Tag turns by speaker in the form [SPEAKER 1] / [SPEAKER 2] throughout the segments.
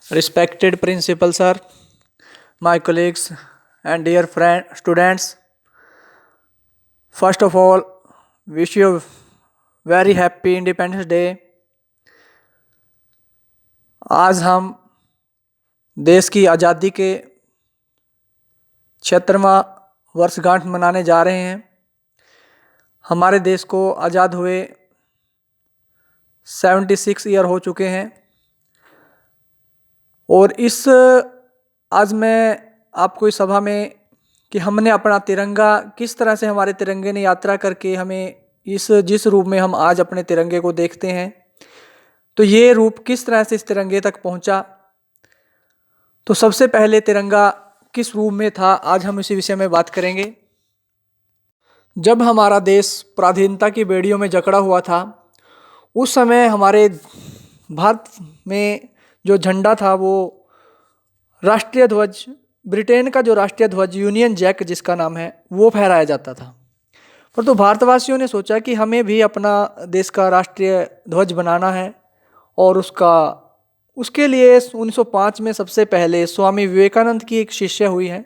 [SPEAKER 1] Respected principal sir, my colleagues and dear friend students, first of all, wish you very happy Independence Day. आज हम देश की आज़ादी के 76वां वर्षगांठ मनाने जा रहे हैं। हमारे देश को आज़ाद हुए 76 ईयर हो चुके हैं और आज मैं आपको इस सभा में कि हमने अपना तिरंगा किस तरह से हमारे तिरंगे ने यात्रा करके हमें जिस रूप में हम आज अपने तिरंगे को देखते हैं, तो ये रूप किस तरह से इस तिरंगे तक पहुंचा। तो सबसे पहले तिरंगा किस रूप में था, आज हम इसी विषय में बात करेंगे। जब हमारा देश पराधीनता की बेड़ियों में जकड़ा हुआ था, उस समय हमारे भारत में जो झंडा था वो राष्ट्रीय ध्वज, ब्रिटेन का जो राष्ट्रीय ध्वज यूनियन जैक जिसका नाम है, वो फहराया जाता था। परंतु भारतवासियों ने सोचा कि हमें भी अपना देश का राष्ट्रीय ध्वज बनाना है और उसके लिए 1905 में सबसे पहले स्वामी विवेकानंद की एक शिष्य हुई है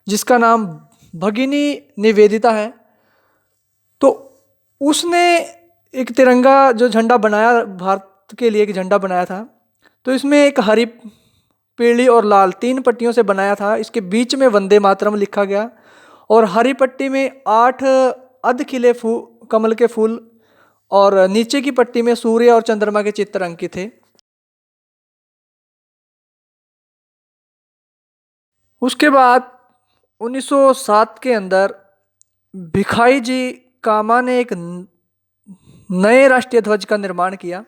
[SPEAKER 1] जिसका नाम भगिनी निवेदिता है। तो उसने एक तिरंगा जो झंडा बनाया, भारत के लिए एक झंडा बनाया था। तो इसमें एक हरी, पीली और लाल 3 पट्टियों से बनाया था। इसके बीच में वंदे मातरम लिखा गया और हरी पट्टी में 8 अर्ध खिले कमल के फूल और नीचे की पट्टी में सूर्य और चंद्रमा के चित्र अंकित थे। उसके बाद 1907 के अंदर भिखाई जी कामा ने एक नए राष्ट्रीय ध्वज का निर्माण किया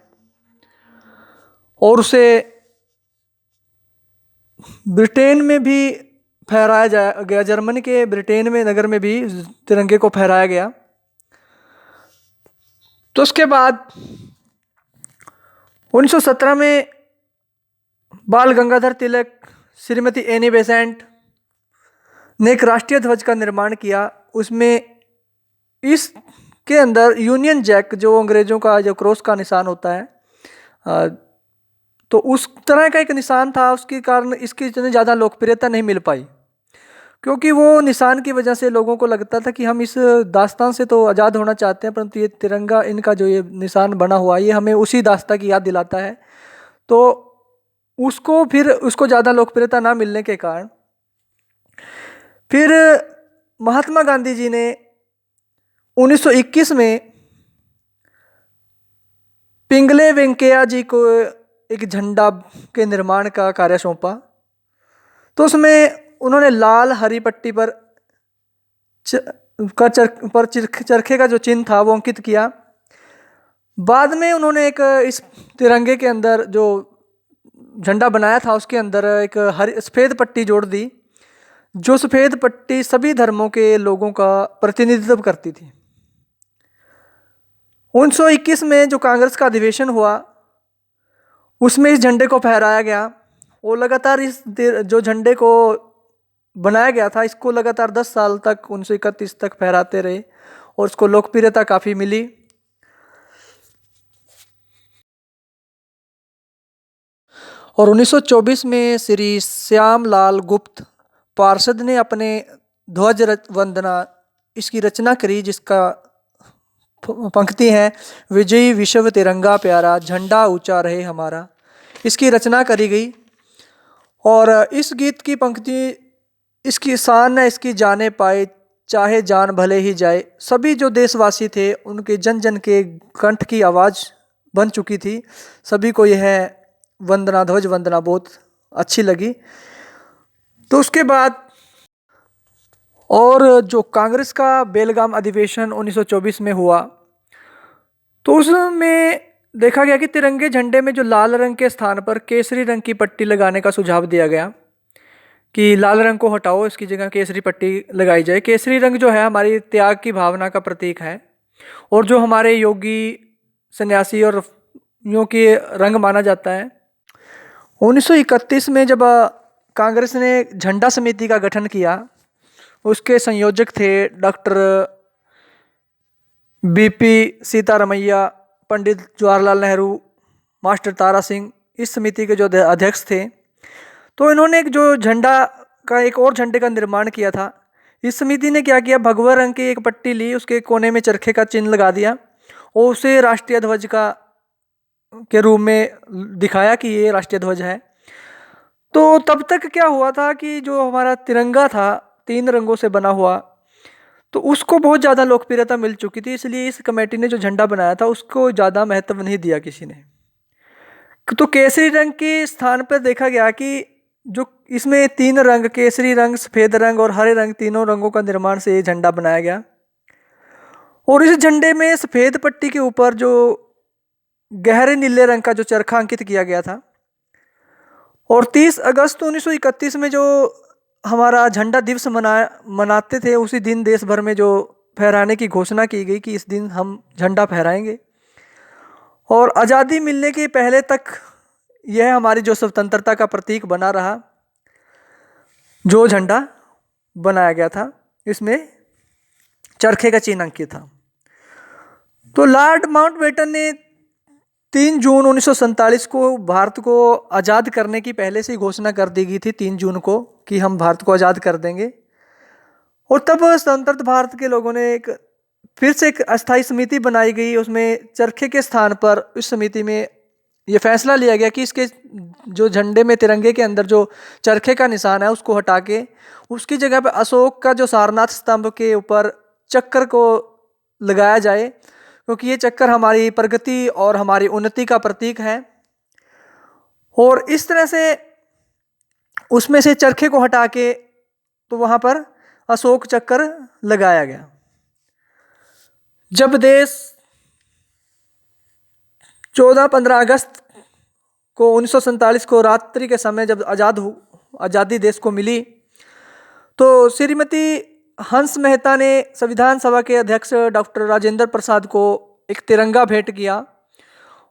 [SPEAKER 1] और उसे ब्रिटेन में भी फहराया गया। जर्मनी के ब्रिटेन में नगर में भी तिरंगे को फहराया गया। तो उसके बाद 1917 में बाल गंगाधर तिलक, श्रीमती एनी बेसेंट ने एक राष्ट्रीय ध्वज का निर्माण किया। उसमें इसके अंदर यूनियन जैक, जो अंग्रेजों का जो क्रॉस का निशान होता है, तो उस तरह का एक निशान था। उसके कारण इसकी इतनी ज़्यादा लोकप्रियता नहीं मिल पाई, क्योंकि वो निशान की वजह से लोगों को लगता था कि हम इस दास्तान से तो आज़ाद होना चाहते हैं, परंतु ये तिरंगा, इनका जो ये निशान बना हुआ है, ये हमें उसी दास्तां की याद दिलाता है। तो उसको ज़्यादा लोकप्रियता ना मिलने के कारण फिर महात्मा गांधी जी ने 1921 में पिंगले वेंकैया जी को एक झंडा के निर्माण का कार्य सौंपा। तो उसमें उन्होंने लाल हरी पट्टी पर चरखे का जो चिन्ह था वो अंकित किया। बाद में उन्होंने इस तिरंगे के अंदर जो झंडा बनाया था उसके अंदर एक सफ़ेद पट्टी जोड़ दी, जो सफ़ेद पट्टी सभी धर्मों के लोगों का प्रतिनिधित्व करती थी। 1921 में जो कांग्रेस का अधिवेशन हुआ उसमें इस झंडे को फहराया गया और लगातार इस जो झंडे को बनाया गया था, इसको लगातार 10 साल तक 1931 तक फहराते रहे और उसको लोकप्रियता काफ़ी मिली। और 1924 में श्री श्यामलाल गुप्त पार्षद ने अपने ध्वज वंदना इसकी रचना करी, जिसका पंक्ति है, विजयी विश्व तिरंगा प्यारा, झंडा ऊंचा रहे हमारा। इसकी रचना करी गई और इस गीत की पंक्ति, इसकी शान न इसकी जाने पाए, चाहे जान भले ही जाए। सभी जो देशवासी थे उनके जन जन के कंठ की आवाज़ बन चुकी थी। सभी को यह वंदना, ध्वज वंदना बहुत अच्छी लगी। तो उसके बाद और जो कांग्रेस का बेलगाम अधिवेशन 1924 में हुआ, तो उसमें देखा गया कि तिरंगे झंडे में जो लाल रंग के स्थान पर केसरी रंग की पट्टी लगाने का सुझाव दिया गया कि लाल रंग को हटाओ, इसकी जगह केसरी पट्टी लगाई जाए। केसरी रंग जो है हमारी त्याग की भावना का प्रतीक है और जो हमारे योगी, सन्यासी और यों के रंग माना जाता है। 1931 में जब कांग्रेस ने झंडा समिति का गठन किया, उसके संयोजक थे doctor BP Sitaramayya, Pandit Jawaharlal Nehru, master Tara Singh. इस समिति के जो अध्यक्ष थे, तो इन्होंने एक जो झंडा का एक और झंडे का निर्माण किया था। इस समिति ने क्या किया, भगवा रंग की एक पट्टी ली, उसके कोने में चरखे का चिन्ह लगा दिया और उसे राष्ट्रीय ध्वज का के रूप में दिखाया कि ये राष्ट्रीय ध्वज है। तो तब तक क्या हुआ था कि जो हमारा तिरंगा था 3 रंगों से बना हुआ, तो उसको बहुत ज़्यादा लोकप्रियता मिल चुकी थी, इसलिए इस कमेटी ने जो झंडा बनाया था उसको ज़्यादा महत्व नहीं दिया किसी ने। तो केसरी रंग के स्थान पर देखा गया कि जो इसमें 3 रंग, केसरी रंग, सफ़ेद रंग और हरे रंग, तीनों रंगों का निर्माण से ये झंडा बनाया गया। और इस झंडे में सफ़ेद पट्टी के ऊपर जो गहरे नीले रंग का जो चरखा अंकित किया गया था। और 30 अगस्त 1931 में जो हमारा झंडा दिवस मनाते थे, उसी दिन देश भर में जो फहराने की घोषणा की गई कि इस दिन हम झंडा फहराएंगे। और आज़ादी मिलने के पहले तक यह हमारी जो स्वतंत्रता का प्रतीक बना रहा, जो झंडा बनाया गया था इसमें चरखे का चिन्ह अंकित था। तो लॉर्ड माउंटबेटन ने 3 जून 1947 को भारत को आज़ाद करने की पहले से ही घोषणा कर दी गई थी 3 जून को कि हम भारत को आज़ाद कर देंगे। और तब स्वतंत्र भारत के लोगों ने फिर से एक अस्थायी समिति बनाई गई। उसमें चरखे के स्थान पर इस समिति में ये फैसला लिया गया कि इसके जो झंडे में, तिरंगे के अंदर जो चरखे का निशान है उसको हटा के उसकी जगह पर अशोक का जो सारनाथ स्तंभ के ऊपर चक्कर को लगाया जाए, क्योंकि ये चक्कर हमारी प्रगति और हमारी उन्नति का प्रतीक है। और इस तरह से उसमें से चरखे को हटा के तो वहाँ पर अशोक चक्कर लगाया गया। जब देश 14-15 अगस्त को 1947 को रात्रि के समय जब आज़ादी देश को मिली, तो श्रीमती हंस मेहता ने संविधान सभा के अध्यक्ष डॉक्टर राजेंद्र प्रसाद को एक तिरंगा भेंट किया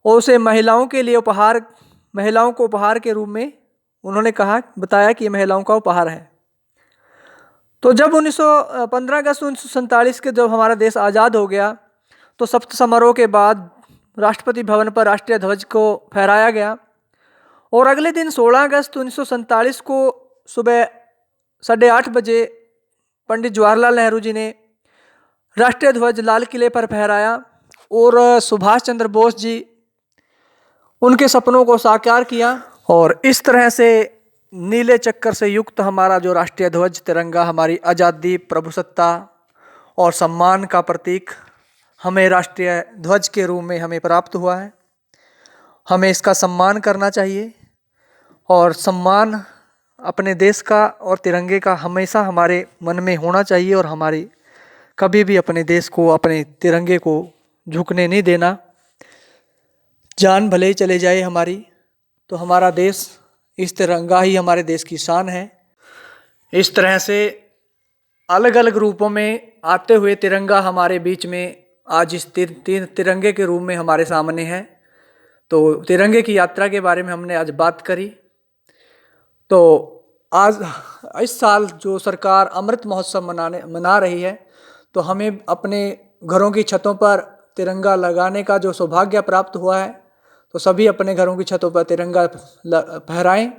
[SPEAKER 1] और उसे महिलाओं को उपहार के रूप में उन्होंने बताया कि ये महिलाओं का उपहार है। तो जब 15 अगस्त 1947 के जब हमारा देश आज़ाद हो गया, तो सप्त समारोह के बाद राष्ट्रपति भवन पर राष्ट्रीय ध्वज को फहराया गया। और अगले दिन 16 अगस्त 1947 को सुबह 8:30 बजे पंडित जवाहरलाल नेहरू जी ने राष्ट्रीय ध्वज लाल किले पर फहराया और सुभाष चंद्र बोस जी उनके सपनों को साकार किया। और इस तरह से नीले चक्कर से युक्त हमारा जो राष्ट्रीय ध्वज तिरंगा हमारी आज़ादी, प्रभुसत्ता और सम्मान का प्रतीक हमें राष्ट्रीय ध्वज के रूप में हमें प्राप्त हुआ है। हमें इसका सम्मान करना चाहिए और सम्मान अपने देश का और तिरंगे का हमेशा हमारे मन में होना चाहिए और हमारी कभी भी अपने देश को, अपने तिरंगे को झुकने नहीं देना। जान भले ही चले जाए हमारी, तो हमारा देश, इस तिरंगा ही हमारे देश की शान है। इस तरह से अलग अलग रूपों में आते हुए तिरंगा हमारे बीच में आज इस तिरंगे के रूप में हमारे सामने है। तो तिरंगे की यात्रा के बारे में हमने आज बात करी। तो आज इस साल जो सरकार अमृत महोत्सव मना रही है, तो हमें अपने घरों की छतों पर तिरंगा लगाने का जो सौभाग्य प्राप्त हुआ है, तो सभी अपने घरों की छतों पर तिरंगा फहराएं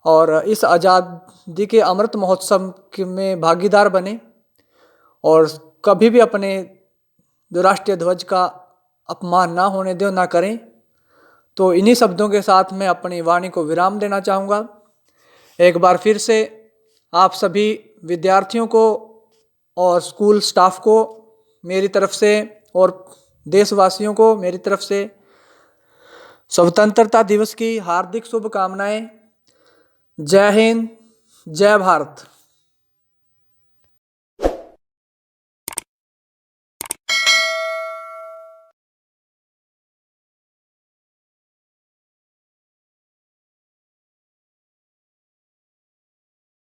[SPEAKER 1] और इस आज़ादी के अमृत महोत्सव में भागीदार बने और कभी भी अपने जो राष्ट्रीय ध्वज का अपमान ना होने दें, ना करें। तो इन्हीं शब्दों के साथ मैं अपनी वाणी को विराम देना चाहूँगा। एक बार फिर से आप सभी विद्यार्थियों को और स्कूल स्टाफ को मेरी तरफ से और देशवासियों को मेरी तरफ से स्वतंत्रता दिवस की हार्दिक शुभकामनाएं। जय हिंद, जय भारत।